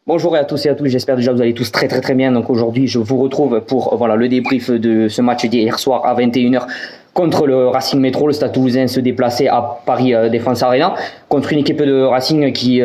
Bonjour à tous et à toutes, j'espère déjà que vous allez tous très bien. Donc aujourd'hui, je vous retrouve pour le débrief de ce match d'hier soir à 21h contre le Racing Métro. Le Stade Toulousain se déplaçait à Paris Défense Arena contre une équipe de Racing qui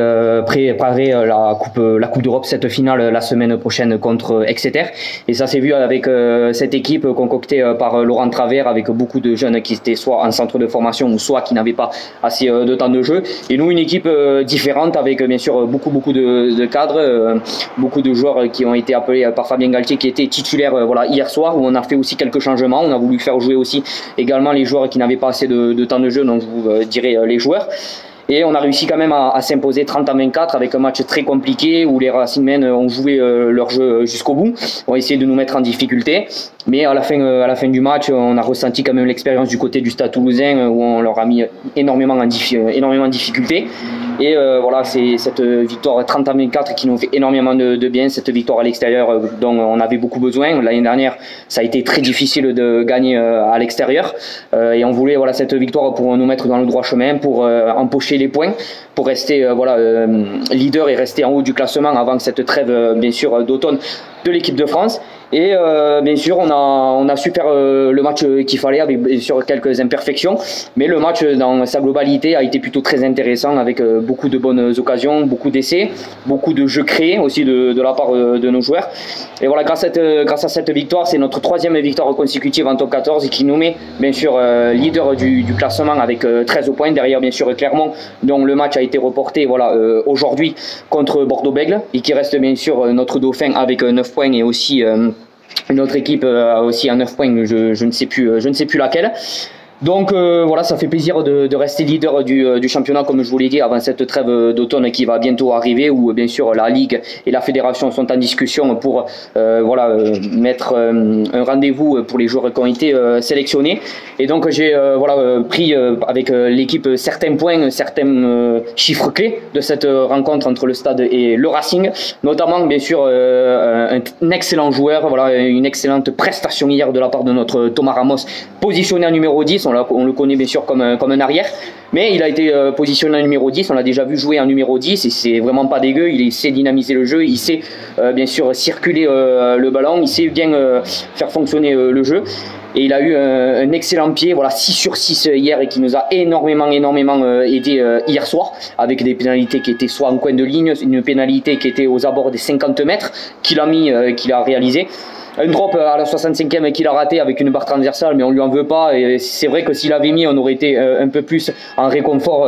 préparait la Coupe d'Europe, cette finale la semaine prochaine contre Exeter. Et ça s'est vu avec cette équipe concoctée par Laurent Travers, avec beaucoup de jeunes qui étaient soit en centre de formation ou soit qui n'avaient pas assez de temps de jeu. Et nous, une équipe différente avec bien sûr beaucoup de cadres, beaucoup de joueurs qui ont été appelés par Fabien Galtier, qui étaient titulaires hier soir, où on a fait aussi quelques changements. On a voulu faire jouer aussi également les joueurs qui n'avaient pas assez de temps de jeu, donc je vous dirai les joueurs. Et on a réussi quand même à s'imposer 30-24 avec un match très compliqué où les Racingmen ont joué leur jeu jusqu'au bout, ont essayé de nous mettre en difficulté. Mais à la fin du match, on a ressenti quand même l'expérience du côté du Stade Toulousain où on leur a mis énormément en difficulté. Et voilà, c'est cette victoire 30-24 qui nous fait énormément de bien, cette victoire à l'extérieur dont on avait beaucoup besoin. L'année dernière, ça a été très difficile de gagner à l'extérieur. Et on voulait cette victoire pour nous mettre dans le droit chemin, pour empocher les points, pour rester leader et rester en haut du classement avant cette trêve bien sûr d'automne de l'équipe de France. Et bien sûr on a su faire le match qu'il fallait, avec bien sûr quelques imperfections, mais le match dans sa globalité a été plutôt très intéressant, avec beaucoup de bonnes occasions, beaucoup d'essais, beaucoup de jeux créés aussi de la part de nos joueurs. Et voilà, grâce à cette victoire, c'est notre 3e victoire consécutive en top 14 et qui nous met bien sûr leader du classement avec 13 points, derrière bien sûr Clermont dont le match a été reporté aujourd'hui contre Bordeaux-Bègles, et qui reste bien sûr notre dauphin avec 9 points, et aussi une autre équipe a aussi à 9 points, je ne sais plus laquelle. Donc voilà, ça fait plaisir de rester leader du championnat, comme je vous l'ai dit, avant cette trêve d'automne qui va bientôt arriver, où bien sûr la Ligue et la Fédération sont en discussion pour mettre un rendez-vous pour les joueurs qui ont été sélectionnés. Et donc j'ai pris avec l'équipe certains points, certains chiffres clés de cette rencontre entre le Stade et le Racing, notamment bien sûr un excellent joueur, une excellente prestation hier de la part de notre Thomas Ramos, positionné en numéro 10. On le connaît bien sûr comme un arrière, mais il a été positionné en numéro 10, on l'a déjà vu jouer en numéro 10, et c'est vraiment pas dégueu. Il sait dynamiser le jeu, il sait bien sûr circuler le ballon, il sait bien faire fonctionner le jeu. Et il a eu un excellent pied, 6 sur 6 hier, et qui nous a énormément aidé hier soir, avec des pénalités qui étaient soit en coin de ligne, une pénalité qui était aux abords des 50 mètres qu'il a réalisé. Un drop à la 65e qu'il a raté avec une barre transversale, mais on lui en veut pas. Et c'est vrai que s'il avait mis, on aurait été un peu plus en réconfort,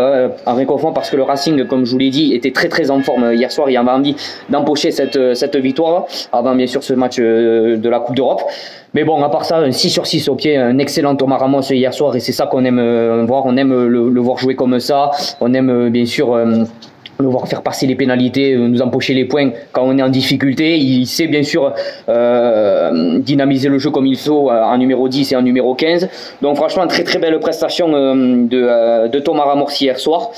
parce que le Racing, comme je vous l'ai dit, était très en forme hier soir. Il avait envie d'empocher cette victoire avant bien sûr ce match de la Coupe d'Europe. Mais bon, à part ça, un 6 sur 6 au pied, un excellent Thomas Ramos hier soir, et c'est ça qu'on aime voir. On aime le voir jouer comme ça. On aime bien sûr le voir faire passer les pénalités, nous empocher les points quand on est en difficulté. Il sait bien sûr dynamiser le jeu comme il faut en numéro 10 et en numéro 15. Donc franchement, très belle prestation de Thomas Ramos hier soir.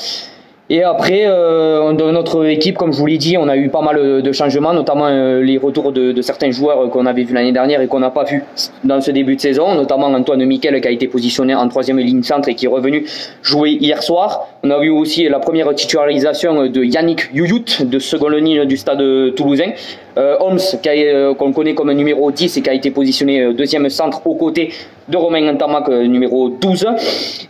Et après, dans notre équipe, comme je vous l'ai dit, on a eu pas mal de changements, notamment les retours de certains joueurs qu'on avait vu l'année dernière et qu'on n'a pas vu dans ce début de saison, notamment Antoine Miquel, qui a été positionné en 3e ligne centre et qui est revenu jouer hier soir. On a vu aussi la première titularisation de Yannick Youyut, de seconde ligne du Stade Toulousain. Holmes, qu'on connaît comme numéro 10 et qui a été positionné 2e centre aux côtés de Romain Ntamak, numéro 12.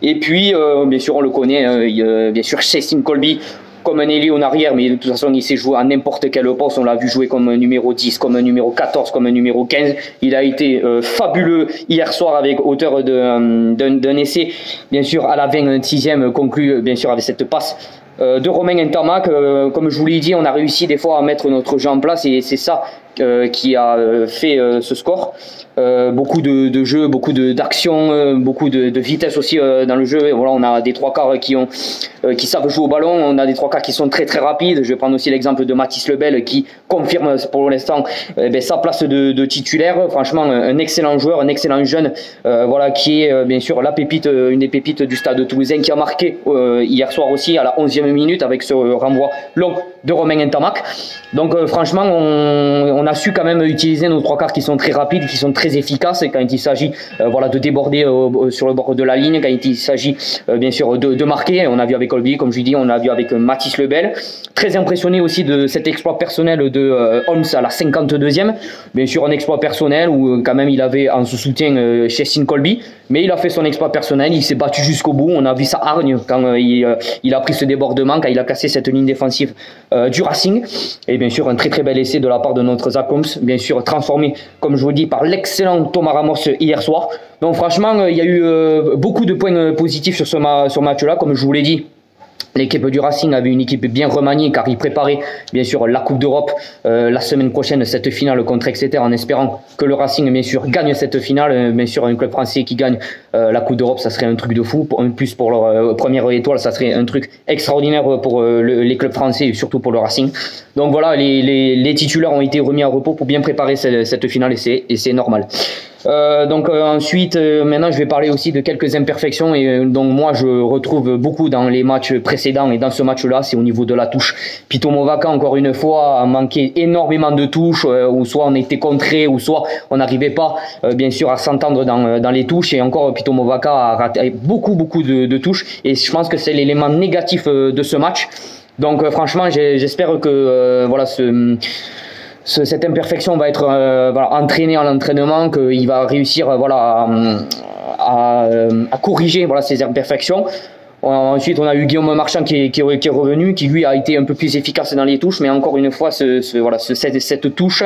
Et puis, bien sûr, on le connaît, bien sûr, Chestin Colby comme un ailier en arrière, mais de toute façon, il sait jouer à n'importe quel poste. On l'a vu jouer comme un numéro 10, comme un numéro 14, comme un numéro 15. Il a été fabuleux hier soir, avec hauteur d'un essai, bien sûr, à la 26e, conclu, bien sûr, avec cette passe de Romain Ntamak. Comme je vous l'ai dit, on a réussi des fois à mettre notre jeu en place, et c'est ça qui a fait ce score. Beaucoup de jeux, beaucoup d'actions, beaucoup de vitesse aussi dans le jeu. Et voilà, on a des trois quarts qui savent jouer au ballon, on a des trois quarts qui sont très rapides. Je vais prendre aussi l'exemple de Mathis Lebel, qui confirme pour l'instant sa place de titulaire. Franchement, un excellent joueur, un excellent jeune, qui est bien sûr la pépite, une des pépites du Stade Toulousain, qui a marqué hier soir aussi à la 11e minute avec ce renvoi long de Romain Ntamak. Donc franchement, on a su quand même utiliser nos trois quarts qui sont très rapides, qui sont très efficaces quand il s'agit voilà, de déborder sur le bord de la ligne, quand il s'agit bien sûr de marquer. On a vu avec Colby, comme je dis, on a vu avec Mathis Lebel. Très impressionné aussi de cet exploit personnel de Holmes à la 52e. Bien sûr, un exploit personnel où quand même il avait en sous-soutien Chestin Colby, mais il a fait son exploit personnel, il s'est battu jusqu'au bout. On a vu sa hargne quand il a pris ce débordement, quand il a cassé cette ligne défensive du Racing. Et bien sûr, un très très bel essai de la part de notre Zach Holmes, bien sûr transformé, comme je vous dis, par l'excellent Thomas Ramos hier soir. Donc franchement, il y a eu beaucoup de points positifs sur ce match-là, comme je vous l'ai dit. L'équipe du Racing avait une équipe bien remaniée car ils préparaient bien sûr la Coupe d'Europe la semaine prochaine, cette finale contre Exeter, en espérant que le Racing bien sûr gagne cette finale. Bien sûr, un club français qui gagne la Coupe d'Europe, ça serait un truc de fou. En plus pour leur première étoile, ça serait un truc extraordinaire pour les clubs français et surtout pour le Racing. Donc voilà, les titulaires ont été remis à repos pour bien préparer cette finale et c'est normal. Ensuite, maintenant je vais parler aussi de quelques imperfections et donc moi je retrouve beaucoup dans les matchs précédents et dans ce match-là, c'est au niveau de la touche. Pito Movaca encore une fois a manqué énormément de touches, ou soit on était contré, ou soit on n'arrivait pas bien sûr à s'entendre dans les touches, et encore Pito Movaca a raté beaucoup de touches et je pense que c'est l'élément négatif de ce match. Donc franchement j'espère que voilà cette imperfection va être voilà, entraînée à l'entraînement, qu'il va réussir voilà, à corriger voilà, ces imperfections. Ensuite, on a eu Guillaume Marchand qui est revenu, qui lui a été un peu plus efficace dans les touches, mais encore une fois, cette touche,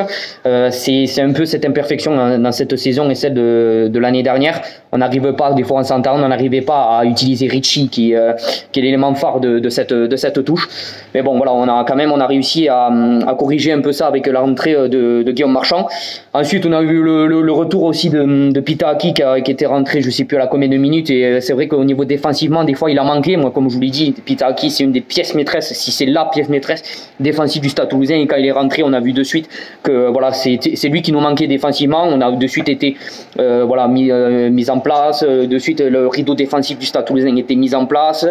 c'est un peu cette imperfection dans cette saison et celle de l'année dernière. On n'arrive pas, des fois on s'entend, on n'arrivait pas à utiliser Richie qui est l'élément phare de cette touche. Mais bon, voilà, on a réussi à corriger un peu ça avec la rentrée de Guillaume Marchand. Ensuite, on a eu le retour aussi de Pitaki qui était rentré, je sais plus à la combien de minutes, et c'est vrai qu'au niveau défensivement, des fois il a manqué. Moi, comme je vous l'ai dit, Pitaki c'est une des pièces maîtresses, si c'est la pièce maîtresse défensive du Stade Toulousain, et quand il est rentré, on a vu de suite que voilà, c'est lui qui nous manquait défensivement. On a de suite été voilà, mis en place, de suite le rideau défensif du Stade Toulousain était mis en place,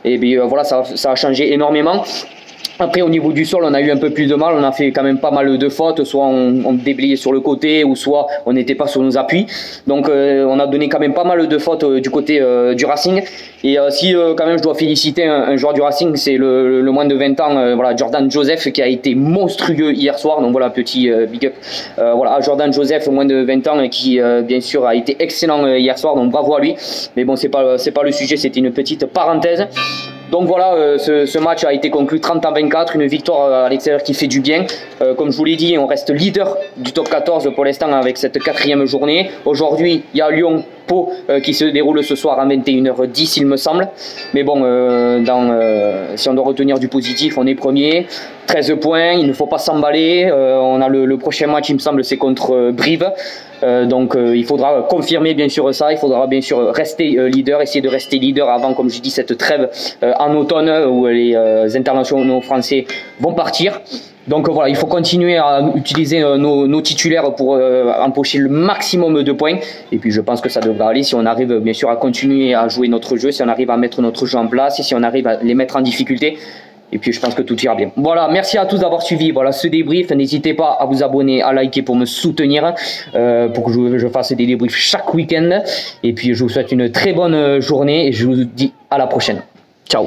et bien voilà, ça a changé énormément. Après, au niveau du sol, on a eu un peu plus de mal. On a fait quand même pas mal de fautes. Soit on déblayait sur le côté, ou soit on n'était pas sur nos appuis. Donc, on a donné quand même pas mal de fautes du côté du Racing. Et si quand même je dois féliciter un joueur du Racing, c'est le moins de 20 ans, voilà, Jordan Joseph, qui a été monstrueux hier soir. Donc voilà, petit big up voilà, Jordan Joseph, moins de 20 ans, qui bien sûr a été excellent hier soir. Donc bravo à lui. Mais bon, c'est pas le sujet, c'était une petite parenthèse. Donc voilà, ce match a été conclu 30-24, une victoire à l'extérieur qui fait du bien. Comme je vous l'ai dit, on reste leader du top 14 pour l'instant avec cette 4e journée. Aujourd'hui, il y a Lyon-Pau qui se déroule ce soir à 21h10, il me semble. Mais bon, si on doit retenir du positif, on est premier. 13 points, il ne faut pas s'emballer. On a le prochain match, il me semble, c'est contre Brive. Donc il faudra confirmer bien sûr ça, il faudra bien sûr rester leader, essayer de rester leader avant, comme je dis, cette trêve en automne où les internationaux français vont partir. Donc voilà, il faut continuer à utiliser nos titulaires pour empocher le maximum de points. Et puis je pense que ça devrait aller si on arrive bien sûr à continuer à jouer notre jeu, si on arrive à mettre notre jeu en place et si on arrive à les mettre en difficulté. Et puis je pense que tout ira bien. Voilà, merci à tous d'avoir suivi voilà, ce débrief. N'hésitez pas à vous abonner, à liker pour me soutenir, pour que je fasse des débriefs chaque week-end. Et puis je vous souhaite une très bonne journée et je vous dis à la prochaine. Ciao.